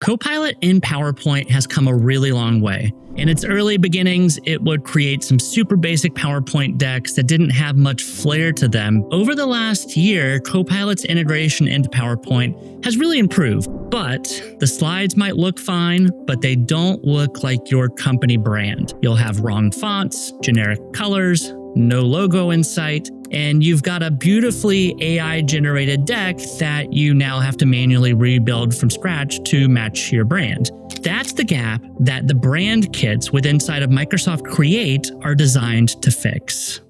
Copilot in PowerPoint has come a really long way. In its early beginnings, it would create some super basic PowerPoint decks that didn't have much flair to them. Over the last year, Copilot's integration into PowerPoint has really improved, but the slides might look fine, but they don't look like your company brand. You'll have wrong fonts, generic colors, no logo in sight, and you've got a beautifully AI-generated deck that you now have to manually rebuild from scratch to match your brand. That's the gap that the brand kits within inside of Microsoft Create are designed to fix.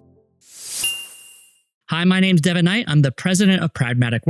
Hi, my name's Devin Knight. I'm the president of Pragmatic,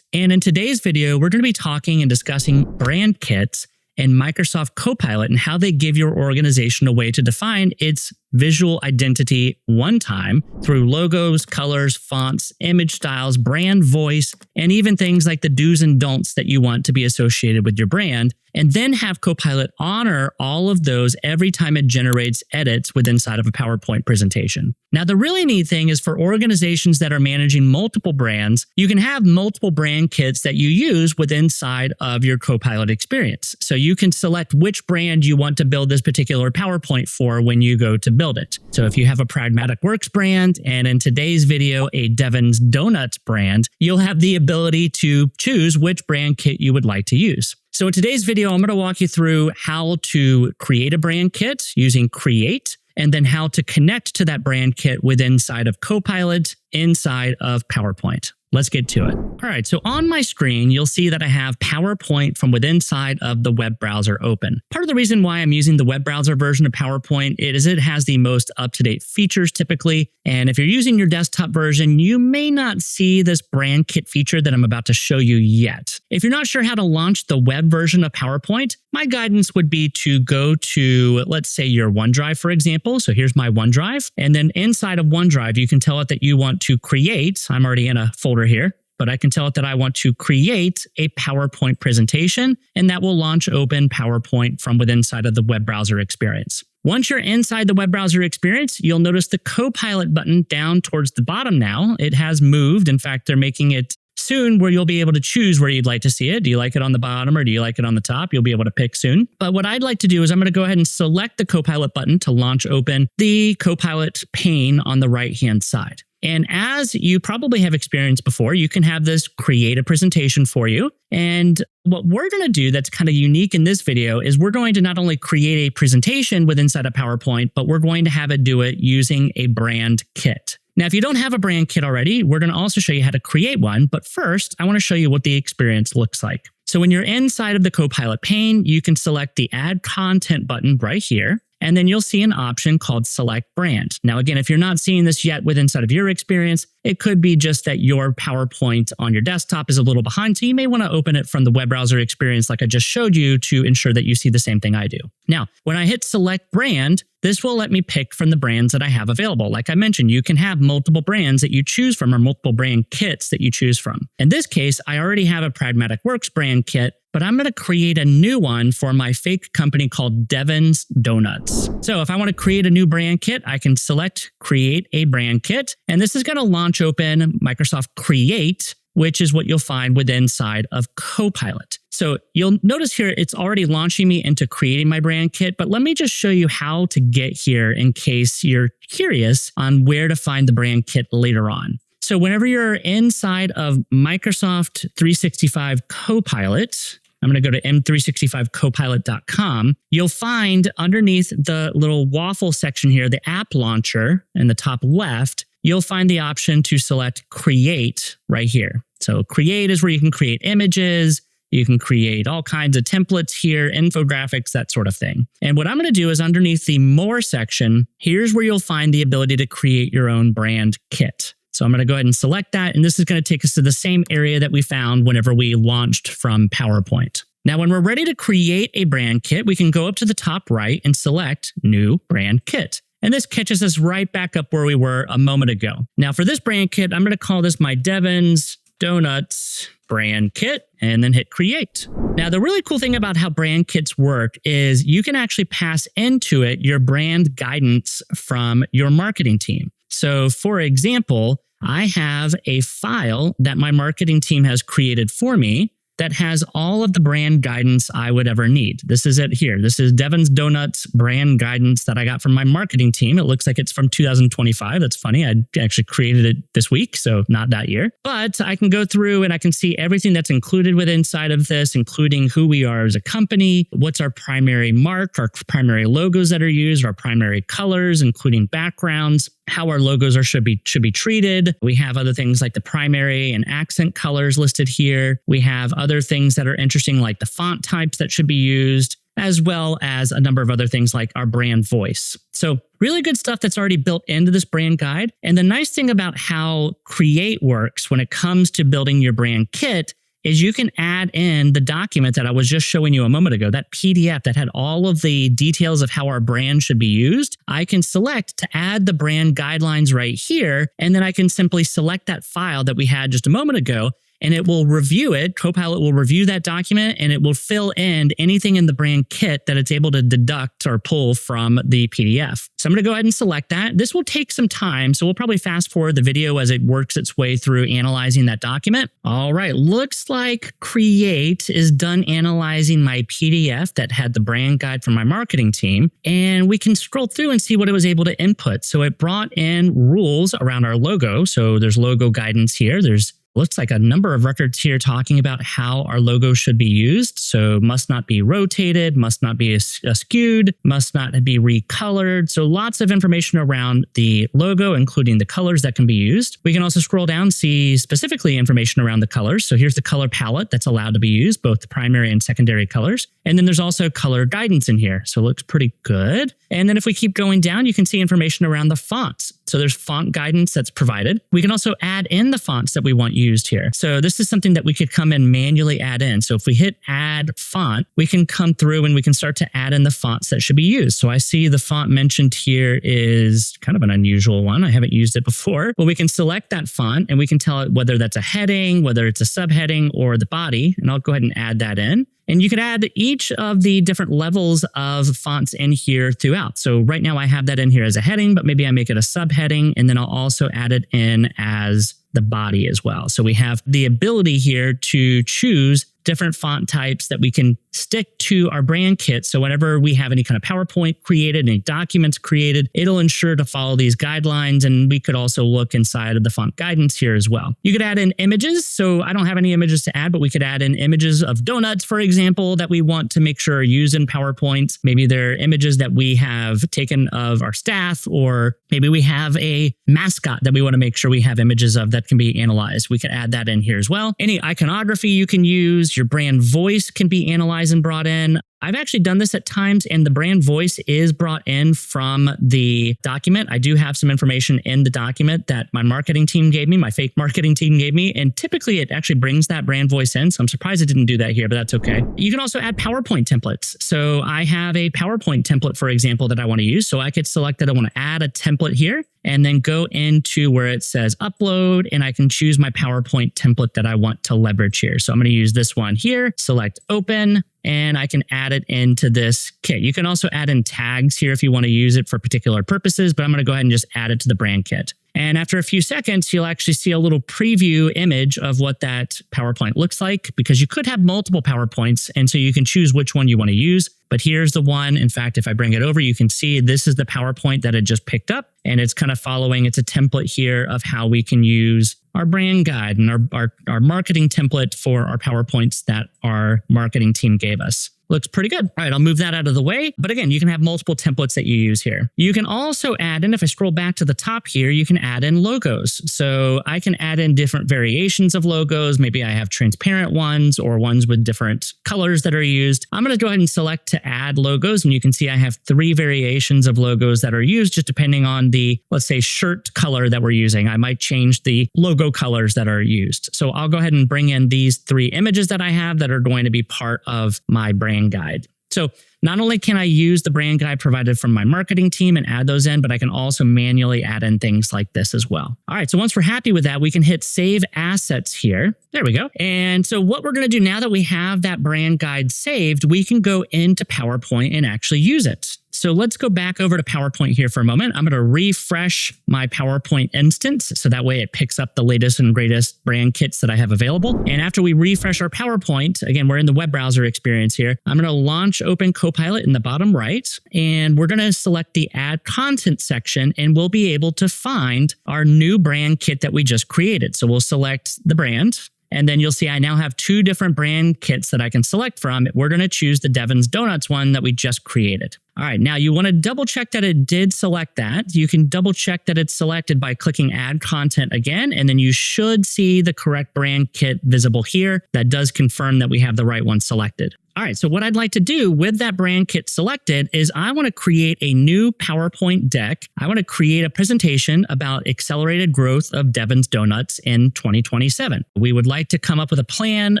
and in today's video, we're going to be talking and discussing brand kits and Microsoft Copilot and how they give your organization a way to define its visual identity one time through logos, colors, fonts, image styles, brand voice, and even things like the do's and don'ts that you want to be associated with your brand, and then have Copilot honor all of those every time it generates edits within inside of a PowerPoint presentation. Now, the really neat thing is for organizations that are managing multiple brands, you can have multiple brand kits that you use within inside of your Copilot experience. So you can select which brand you want to build this particular PowerPoint for when you go to build it. So if you have a Pragmatic brand, and in today's video, a Devin's Donuts brand, you'll have the ability to choose which brand kit you would like to use. So in today's video, I'm going to walk you through how to create a brand kit using Create, and then how to connect to that brand kit within inside of Copilot inside of PowerPoint. Let's get to it. All right, so on my screen, you'll see that I have PowerPoint from within inside of the web browser open. Part of the reason why I'm using the web browser version of PowerPoint is it has the most up-to-date features typically. And if you're using your desktop version, you may not see this brand kit feature that I'm about to show you yet. If you're not sure how to launch the web version of PowerPoint, my guidance would be to go to, let's say, your OneDrive, for example. So here's my OneDrive. And then inside of OneDrive, you can tell it that you want to create, I'm already in a folder here, but I can tell it that I want to create a PowerPoint presentation, and that will launch open PowerPoint from within inside of the web browser experience. Once you're inside the web browser experience, you'll notice the Copilot button down towards the bottom now. It has moved. In fact, they're making it soon where you'll be able to choose where you'd like to see it. Do you like it on the bottom or do you like it on the top? You'll be able to pick soon. But what I'd like to do is I'm going to go ahead and select the Copilot button to launch open the Copilot pane on the right-hand side. And as you probably have experienced before, you can have this create a presentation for you. And what we're going to do that's kind of unique in this video is we're going to not only create a presentation within inside of PowerPoint, but we're going to have it do it using a brand kit. Now, if you don't have a brand kit already, we're going to also show you how to create one. But first, I want to show you what the experience looks like. So when you're inside of the Copilot pane, you can select the Add Content button right here. And then you'll see an option called Select Brand. Now, again, if you're not seeing this yet within inside of your experience, it could be just that your PowerPoint on your desktop is a little behind. So you may want to open it from the web browser experience like I just showed you to ensure that you see the same thing I do. Now, when I hit Select Brand, this will let me pick from the brands that I have available. Like I mentioned, you can have multiple brands that you choose from or multiple brand kits that you choose from. In this case, I already have a Pragmatic brand kit, but I'm going to create a new one for my fake company called Devin's Donuts. So if I want to create a new brand kit, I can select Create a Brand Kit, and this is going to launch open Microsoft Create, which is what you'll find within inside of Copilot. So you'll notice here, it's already launching me into creating my brand kit, but let me just show you how to get here in case you're curious on where to find the brand kit later on. So whenever you're inside of Microsoft 365 Copilot, I'm going to go to m365copilot.com. You'll find underneath the little waffle section here, the app launcher in the top left, you'll find the option to select Create right here. So Create is where you can create images. You can create all kinds of templates here, infographics, that sort of thing. And what I'm going to do is underneath the More section, here's where you'll find the ability to create your own brand kit. So I'm going to go ahead and select that, and this is going to take us to the same area that we found whenever we launched from PowerPoint. Now, when we're ready to create a brand kit, we can go up to the top right and select New Brand Kit. And this catches us right back up where we were a moment ago. Now, for this brand kit, I'm going to call this my Devin's Donuts brand kit, and then hit Create. Now, the really cool thing about how brand kits work is you can actually pass into it your brand guidance from your marketing team. So, for example, I have a file that my marketing team has created for me that has all of the brand guidance I would ever need. This is it here. This is Devin's Donuts brand guidance that I got from my marketing team. It looks like it's from 2025. That's funny. I actually created it this week, so not that year. But I can go through and I can see everything that's included with inside of this, including who we are as a company, what's our primary mark, our primary logos that are used, our primary colors, including backgrounds, how our logos should be treated. We have other things like the primary and accent colors listed here. We have other things that are interesting like the font types that should be used, as well as a number of other things like our brand voice. So really good stuff that's already built into this brand guide. And the nice thing about how Create works when it comes to building your brand kit is you can add in the document that I was just showing you a moment ago, that PDF that had all of the details of how our brand should be used. I can select to add the brand guidelines right here, and then I can simply select that file that we had just a moment ago, and it will review it. Copilot will review that document and it will fill in anything in the brand kit that it's able to deduct or pull from the PDF. So I'm going to go ahead and select that. This will take some time, so we'll probably fast forward the video as it works its way through analyzing that document. All right, looks like Create is done analyzing my PDF that had the brand guide from my marketing team, and we can scroll through and see what it was able to input. So it brought in rules around our logo. So there's logo guidance here. There's looks like a number of records here talking about how our logo should be used. So must not be rotated, must not be skewed, must not be recolored. So lots of information around the logo, including the colors that can be used. We can also scroll down, see specifically information around the colors. So here's the color palette that's allowed to be used, both the primary and secondary colors. And then there's also color guidance in here. So it looks pretty good. And then if we keep going down, you can see information around the fonts. So there's font guidance that's provided. We can also add in the fonts that we want used here. So this is something that we could come and manually add in. So if we hit add font, we can come through and we can start to add in the fonts that should be used. So I see the font mentioned here is kind of an unusual one. I haven't used it before, but we can select that font and we can tell it whether that's a heading, whether it's a subheading or the body. And I'll go ahead and add that in. And you could add each of the different levels of fonts in here throughout. So right now I have that in here as a heading, but maybe I make it a subheading, and then I'll also add it in as the body as well. So we have the ability here to choose different font types that we can stick to our brand kit. So whenever we have any kind of PowerPoint created, any documents created, it'll ensure to follow these guidelines. And we could also look inside of the font guidance here as well. You could add in images. So I don't have any images to add, but we could add in images of donuts, for example, that we want to make sure are used in PowerPoint. Maybe they're images that we have taken of our staff, or maybe we have a mascot that we want to make sure we have images of that can be analyzed. We can add that in here as well. Any iconography you can use, your brand voice can be analyzed and brought in. I've actually done this at times, and the brand voice is brought in from the document. I do have some information in the document that my marketing team gave me, my fake marketing team gave me, and typically it actually brings that brand voice in. So I'm surprised it didn't do that here, but that's okay. You can also add PowerPoint templates. So I have a PowerPoint template, for example, that I want to use. So I could select that I want to add a template here, and then go into where it says upload, and I can choose my PowerPoint template that I want to leverage here. So I'm going to use this one here, select open, and I can add it into this kit. You can also add in tags here if you want to use it for particular purposes, but I'm going to go ahead and just add it to the brand kit. And after a few seconds, you'll actually see a little preview image of what that PowerPoint looks like, because you could have multiple PowerPoints, and so you can choose which one you want to use. But here's the one. In fact, if I bring it over, you can see this is the PowerPoint that it just picked up, and it's kind of following, it's a template here of how we can use our brand guide and our marketing template for our PowerPoints that our marketing team gave us. Looks pretty good. All right, I'll move that out of the way. But again, you can have multiple templates that you use here. You can also add in, if I scroll back to the top here, you can add in logos. So I can add in different variations of logos. Maybe I have transparent ones or ones with different colors that are used. I'm going to go ahead and select to add logos. And you can see I have 3 variations of logos that are used just depending on the, let's say, shirt color that we're using. I might change the logo colors that are used. So I'll go ahead and bring in these 3 images that I have that are going to be part of my brand guide. So not only can I use the brand guide provided from my marketing team and add those in, but I can also manually add in things like this as well. All right, so once we're happy with that, we can hit Save Assets here. There we go. And so what we're going to do now that we have that brand guide saved, we can go into PowerPoint and actually use it. So let's go back over to PowerPoint here for a moment. I'm going to refresh my PowerPoint instance so that way it picks up the latest and greatest brand kits that I have available. And after we refresh our PowerPoint, again, we're in the web browser experience here. I'm going to launch open Copilot in the bottom right, and we're going to select the Add Content section, and we'll be able to find our new brand kit that we just created. So we'll select the brand. And then you'll see I now have 2 different brand kits that I can select from. We're going to choose the Devin's Donuts one that we just created. All right, now you want to double check that it did select that. You can double check that it's selected by clicking Add Content again, and then you should see the correct brand kit visible here. That does confirm that we have the right one selected. All right, so what I'd like to do with that brand kit selected is I want to create a new PowerPoint deck. I want to create a presentation about accelerated growth of Devin's Donuts in 2027. We would like to come up with a plan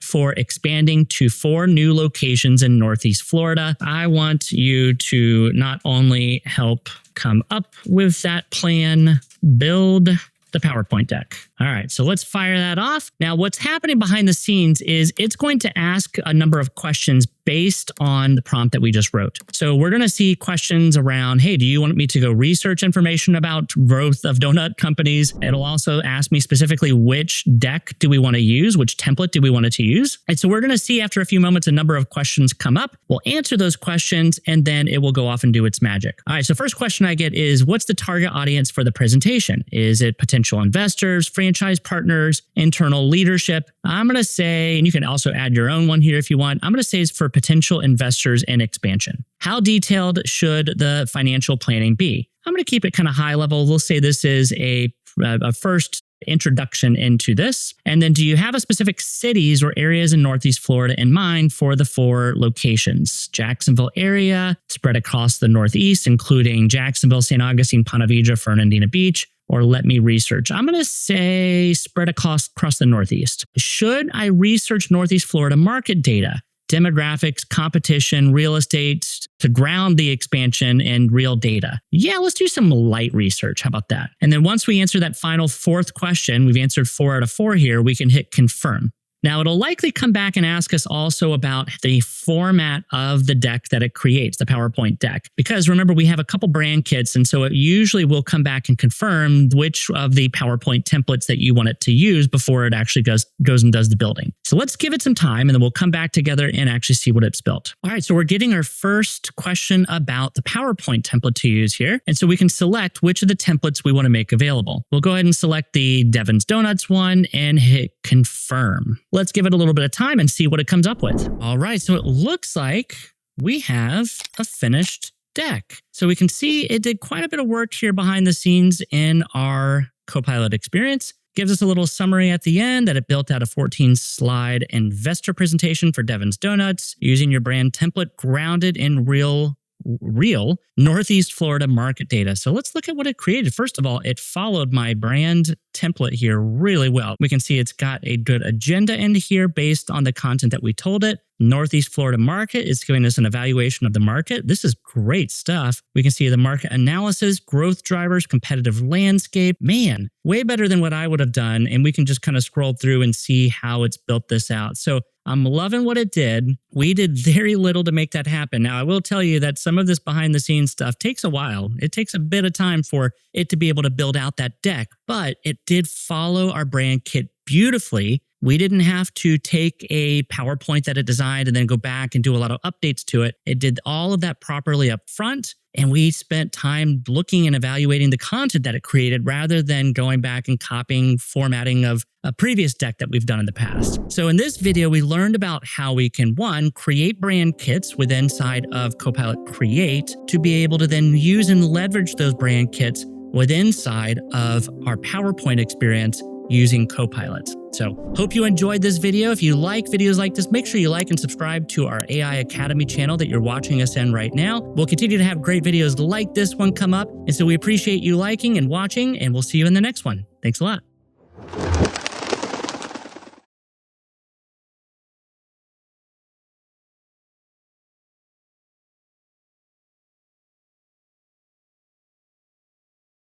for expanding to 4 new locations in Northeast Florida. I want you to not only help come up with that plan, build the PowerPoint deck. All right, so let's fire that off. Now, what's happening behind the scenes is it's going to ask a number of questions based on the prompt that we just wrote. So we're going to see questions around, hey, do you want me to go research information about growth of donut companies? It'll also ask me specifically which deck do we want to use, which template do we want it to use? And so we're going to see after a few moments a number of questions come up. We'll answer those questions, and then it will go off and do its magic. All right, so first question I get is, what's the target audience for the presentation? Is it potential investors, franchise partners, internal leadership? I'm going to say, and you can also add your own one here if you want, I'm going to say it's for potential investors and expansion. How detailed should the financial planning be? I'm going to keep it kind of high level. We'll say this is a first introduction into this. And then do you have a specific cities or areas in Northeast Florida in mind for the 4 locations? Jacksonville area, spread across the Northeast, including Jacksonville, St. Augustine, Ponte Vedra, Fernandina Beach, or let me research. I'm going to say spread across the Northeast. Should I research Northeast Florida market data, demographics, competition, real estate to ground the expansion and real data? Yeah, let's do some light research. How about that? And then once we answer that final 4th question, we've answered 4 out of 4 here, we can hit confirm. Now, it'll likely come back and ask us also about the format of the deck that it creates, the PowerPoint deck. Because remember, we have a couple brand kits, and so it usually will come back and confirm which of the PowerPoint templates that you want it to use before it actually goes and does the building. So let's give it some time, and then we'll come back together and actually see what it's built. All right, so we're getting our first question about the PowerPoint template to use here. And so we can select which of the templates we want to make available. We'll go ahead and select the Devin's Donuts one and hit confirm. Let's give it a little bit of time and see what it comes up with. All right, so it looks like we have a finished deck. So we can see it did quite a bit of work here behind the scenes in our Copilot experience. Gives us a little summary at the end that it built out a 14-slide investor presentation for Devin's Donuts using your brand template grounded in real Northeast Florida market data. So let's look at what it created. First of all, it followed my brand template here really well. We can see it's got a good agenda in here based on the content that we told it. Northeast Florida market is giving us an evaluation of the market. This is great stuff. We can see the market analysis, growth drivers, competitive landscape. Man, way better than what I would have done. And we can just kind of scroll through and see how it's built this out. So I'm loving what it did. We did very little to make that happen. Now, I will tell you that some of this behind the scenes stuff takes a while. It takes a bit of time for it to be able to build out that deck, but it did follow our brand kit beautifully. We didn't have to take a PowerPoint that it designed and then go back and do a lot of updates to it. It did all of that properly up front. And we spent time looking and evaluating the content that it created rather than going back and copying formatting of a previous deck that we've done in the past. So in this video, we learned about how we can, 1, create brand kits within inside of Copilot Create to be able to then use and leverage those brand kits within inside of our PowerPoint experience using Copilot. So hope you enjoyed this video. If you like videos like this, make sure you like and subscribe to our AI Academy channel that you're watching us in right now. We'll continue to have great videos like this one come up. And so we appreciate you liking and watching, and we'll see you in the next one. Thanks a lot.